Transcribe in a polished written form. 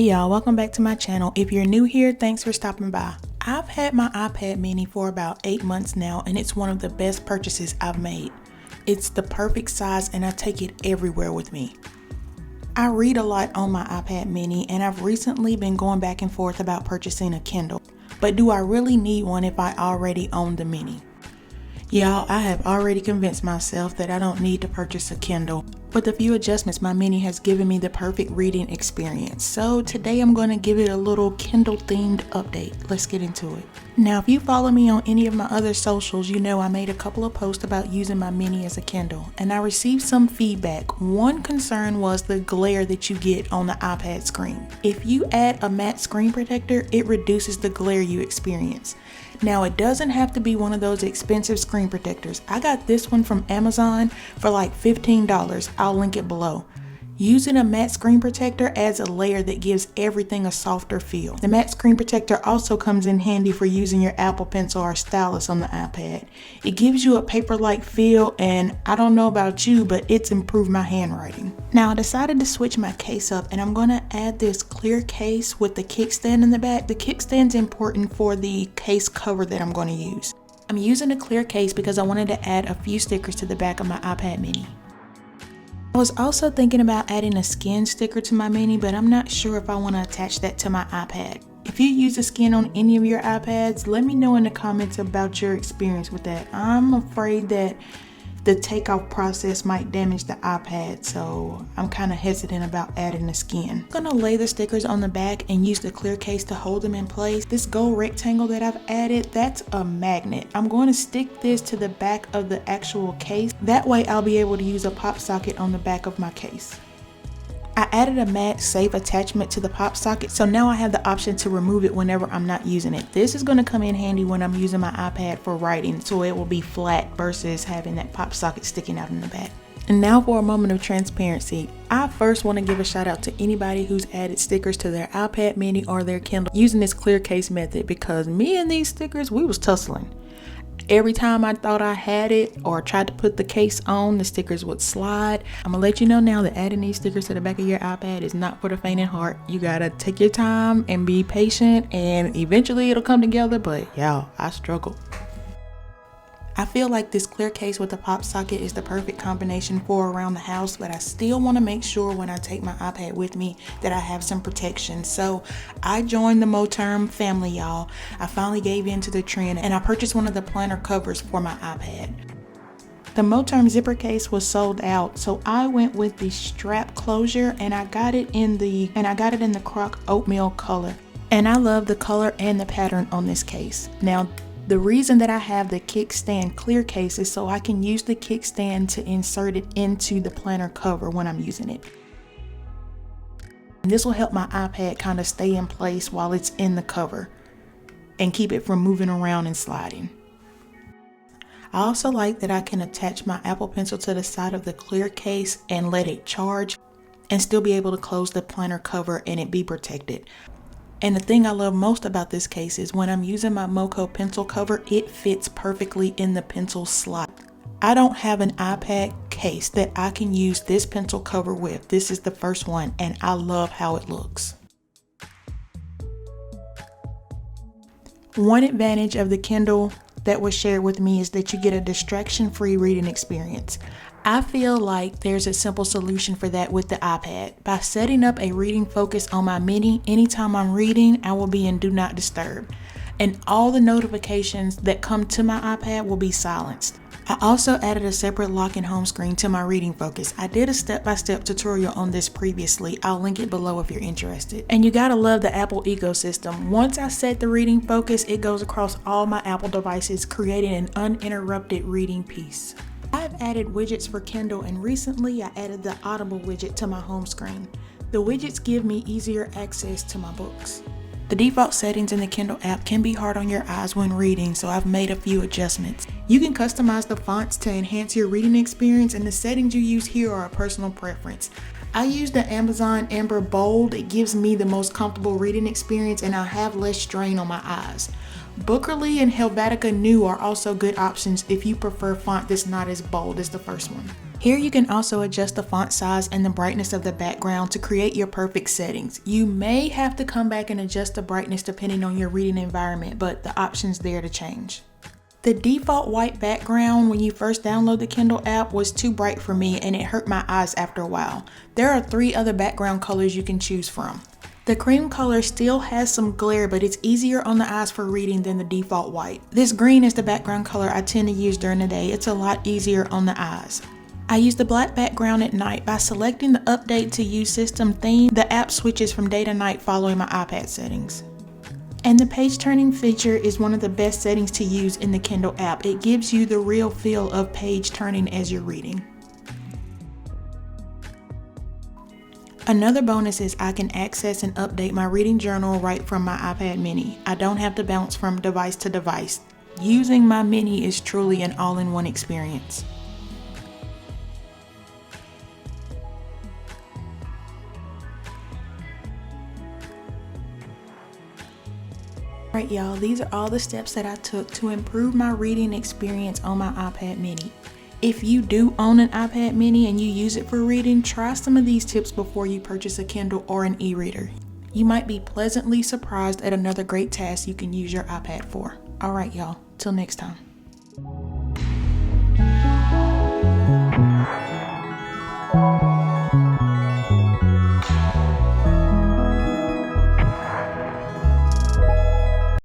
Hey y'all, welcome back to my channel. If you're new here, thanks for stopping by. I've had my iPad mini for about 8 months now, and it's one of the best purchases I've made. It's the perfect size and I take it everywhere with me. I read a lot on my iPad mini, and I've recently been going back and forth about purchasing a Kindle. But do I really need one if I already own the mini? Y'all, I have already convinced myself that I don't need to purchase a Kindle. With a few adjustments, my mini has given me the perfect reading experience. So today I'm going to give it a little Kindle themed update. Let's get into it. Now, if you follow me on any of my other socials, you know I made a couple of posts about using my mini as a Kindle, and I received some feedback. One concern was the glare that you get on the iPad screen. If you add a matte screen protector, it reduces the glare you experience. Now, it doesn't have to be one of those expensive screen protectors. I got this one from Amazon for like $15. I'll link it below. Using a matte screen protector adds a layer that gives everything a softer feel. The matte screen protector also comes in handy for using your Apple Pencil or Stylus on the iPad. It gives you a paper-like feel, and I don't know about you, but it's improved my handwriting. Now, I decided to switch my case up, and I'm going to add this clear case with the kickstand in the back. The kickstand's important for the case cover that I'm going to use. I'm using a clear case because I wanted to add a few stickers to the back of my iPad mini. I was also thinking about adding a skin sticker to my mini, but I'm not sure if I want to attach that to my iPad. If you use a skin on any of your iPads, let me know in the comments about your experience with that. I'm afraid that the takeoff process might damage the iPad, so I'm kind of hesitant about adding the skin. I'm gonna lay the stickers on the back and use the clear case to hold them in place. This gold rectangle that I've added, that's a magnet. I'm going to stick this to the back of the actual case. That way I'll be able to use a pop socket on the back of my case. I added a MagSafe attachment to the pop socket, so now I have the option to remove it whenever I'm not using it. This is going to come in handy when I'm using my iPad for writing, so it will be flat versus having that pop socket sticking out in the back. And now for a moment of transparency. I first want to give a shout out to anybody who's added stickers to their iPad mini or their Kindle using this clear case method, because me and these stickers, we was tussling. Every time I thought I had it or tried to put the case on, the stickers would slide. I'm gonna let you know now that adding these stickers to the back of your iPad is not for the faint of heart. You gotta take your time and be patient, and eventually it'll come together, but y'all, I struggle. I feel like this clear case with the pop socket is the perfect combination for around the house, but I still want to make sure when I take my iPad with me that I have some protection. So I joined the Moterm family, y'all. I finally gave in to the trend and I purchased one of the planner covers for my iPad. The Moterm zipper case was sold out, so I went with the strap closure, and I got it in the croc oatmeal color. And I love the color and the pattern on this case. Now, the reason that I have the kickstand clear case is so I can use the kickstand to insert it into the planner cover when I'm using it. And this will help my iPad kind of stay in place while it's in the cover and keep it from moving around and sliding. I also like that I can attach my Apple Pencil to the side of the clear case and let it charge and still be able to close the planner cover and it be protected. And the thing I love most about this case is when I'm using my Moco pencil cover, it fits perfectly in the pencil slot. I don't have an iPad case that I can use this pencil cover with. This is the first one, and I love how it looks. One advantage of the Kindle that was shared with me is that you get a distraction-free reading experience. I feel like there's a simple solution for that with the iPad. By setting up a reading focus on my mini, anytime I'm reading, I will be in Do Not Disturb, and all the notifications that come to my iPad will be silenced. I also added a separate lock and home screen to my reading focus. I did a step-by-step tutorial on this previously. I'll link it below if you're interested. And you gotta love the Apple ecosystem. Once I set the reading focus, it goes across all my Apple devices, creating an uninterrupted reading piece. I've added widgets for Kindle, and recently I added the Audible widget to my home screen. The widgets give me easier access to my books. The default settings in the Kindle app can be hard on your eyes when reading, so I've made a few adjustments. You can customize the fonts to enhance your reading experience, and the settings you use here are a personal preference. I use the Amazon Amber Bold. It gives me the most comfortable reading experience, and I have less strain on my eyes. Bookerly and Helvetica New are also good options if you prefer font that's not as bold as the first one. Here you can also adjust the font size and the brightness of the background to create your perfect settings. You may have to come back and adjust the brightness depending on your reading environment, but the option's there to change. The default white background when you first download the Kindle app was too bright for me and it hurt my eyes after a while. There are 3 other background colors you can choose from. The cream color still has some glare, but it's easier on the eyes for reading than the default white. This green is the background color I tend to use during the day. It's a lot easier on the eyes. I use the black background at night. By selecting the update to use system theme, the app switches from day to night following my iPad settings. And the page turning feature is one of the best settings to use in the Kindle app. It gives you the real feel of page turning as you're reading. Another bonus is I can access and update my reading journal right from my iPad mini. I don't have to bounce from device to device. Using my mini is truly an all-in-one experience. Alright y'all, these are all the steps that I took to improve my reading experience on my iPad mini. If you do own an iPad mini and you use it for reading, try some of these tips before you purchase a Kindle or an e-reader. You might be pleasantly surprised at another great task you can use your iPad for. Alright y'all, till next time.